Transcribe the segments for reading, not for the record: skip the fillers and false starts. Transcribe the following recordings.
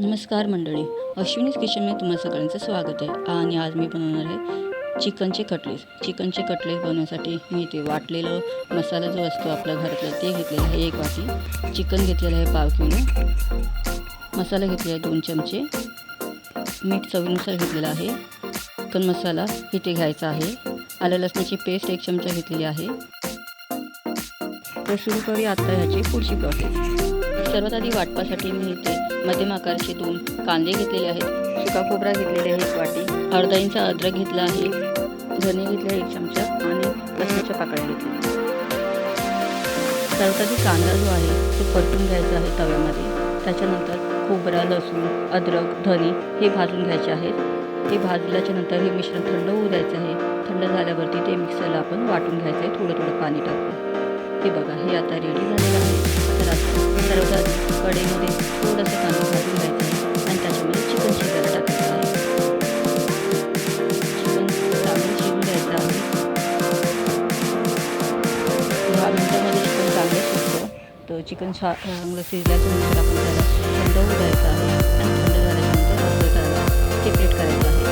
नमस्कार मंडळी, अश्विनीज किचनमध्ये तुम्हा सगळ्यांचं स्वागत आहे. आणि आज मी बनवणार आहे चिकनचे कटलेट. चिकनचे कटलेट बनवण्यासाठी मी इथे वाटलेलं मसाला जो असतो आपल्या घरातला ते घेतलेला आहे 1 वाटी. चिकन घेतलेलं आहे 1/2 किलो. मसाला घेतलेला आहे 2 चमचे. मीठ चवीनुसार घेतलेलं आहे. चिकन मसाला इथे घ्यायचा आहे. आलं लसणाची पेस्ट 1 चमचा घेतलेली आहे. तर सुरू करूया आता ह्याची पुढची प्रोसेस. सर्वात आधी वाटपासाठी मी इथे मध्यम आकाराचे 2 कांदे घेतलेले आहेत. सुका खोबरा घेतलेले आहे 1 वाटी. अर्धा इंच अद्रक घेतला आहे. धने घेतले 1 चमचा आणि लसणाच्या पाकळ्या घेतल्या. सर्वात आधी कांदा जो आहे तो परतून घ्यायचा आहे तव्यामध्ये. त्याच्यानंतर खोबरा, लसूण, अद्रक, धने हे भाजून घ्यायचे आहेत. हे भाजल्याच्या नंतर हे मिश्रण थंड होऊ द्यायचं आहे. थंड झाल्यावरती ते मिक्सरला आपण वाटून घ्यायचं आहे थोडं थोडं पाणी टाकून. हे बघा, हे आता रेडी झालेलं आहे. तर आता सर्वात आधी कढईमध्ये थोडंसं कांदा भाजून घ्यायचं आहे आणि त्याच्यामध्ये चिकन शिजायला टाकायचं आहे. चिकन चांगलं शिजून घ्यायचं आहे. 10 मिनिटांमध्ये चिकन चांगलं शिजतं. तर चिकन चांगलं शिजल्याच्यानंतर आपण त्याला थंड होऊ द्यायचं आहे आणि थंड झाल्याच्यानंतर आपलं त्याला सेपरेट करायचं आहे.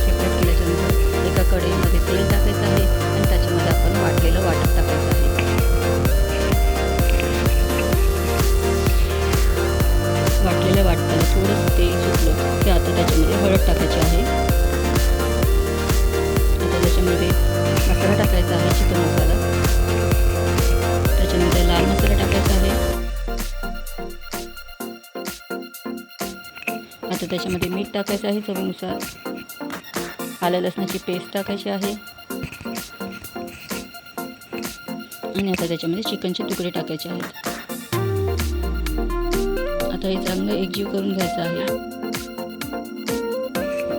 सेपरेट केल्याच्यानंतर एका कढईमध्ये तेल टाकायचं आहे आणि त्याच्यामध्ये आपण वाटलेलं वाटप टाकायचं आहे. वाटलेल्या वाटपाला थोडंसं तेल सुटलं की आता त्याच्यामध्ये हळद टाकायची आहे. आता त्याच्यामध्ये मसाला टाकायचा आहे, चिकन मसाला. त्याच्यानंतर लाल मसाला टाकायचा आहे. आता त्याच्यामध्ये मीठ टाकायचं आहे चवीनुसार. आलं लसणाची पेस्ट टाकायची आहे आणि आता त्याच्यामध्ये चिकनचे तुकडे टाकायचे आहेत. आता हे चांगलं एकजीव करून घ्यायचं आहे.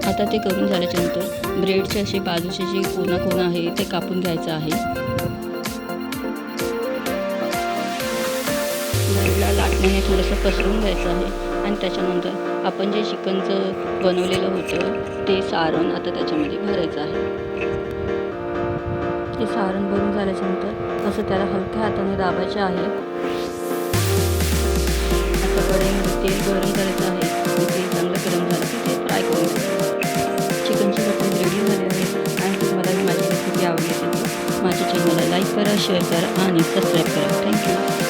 आता ते करून झाल्याच्यानंतर ब्रेडचे असे बाजूचे जे कोना आहे ते कापून घ्यायचं आहे. ब्रेडला लाटण्याने थोडंसं पसरून घ्यायचं आहे आणि त्याच्यानंतर आपण जे चिकनचं बनवलेलं होतं ते सारण आता त्याच्यामध्ये भरायचं आहे. ते सारण भरून झाल्याच्यानंतर असं त्याला हलक्या हाताने दाबायचे आहे. आता कढईमध्ये तेल गरम करायचं आहे आणि तेल चांगलं गरम झालं की ते फ्राय करून घ्यायचं. चिकनचे कटलेट रेडी झाले आहेत आणि तुम्हाला माझी रेसिपी आवडली असेल तर माझ्या चॅनलला लाईक करा, शेअर करा आणि सबस्क्राईब करा. थँक्यू.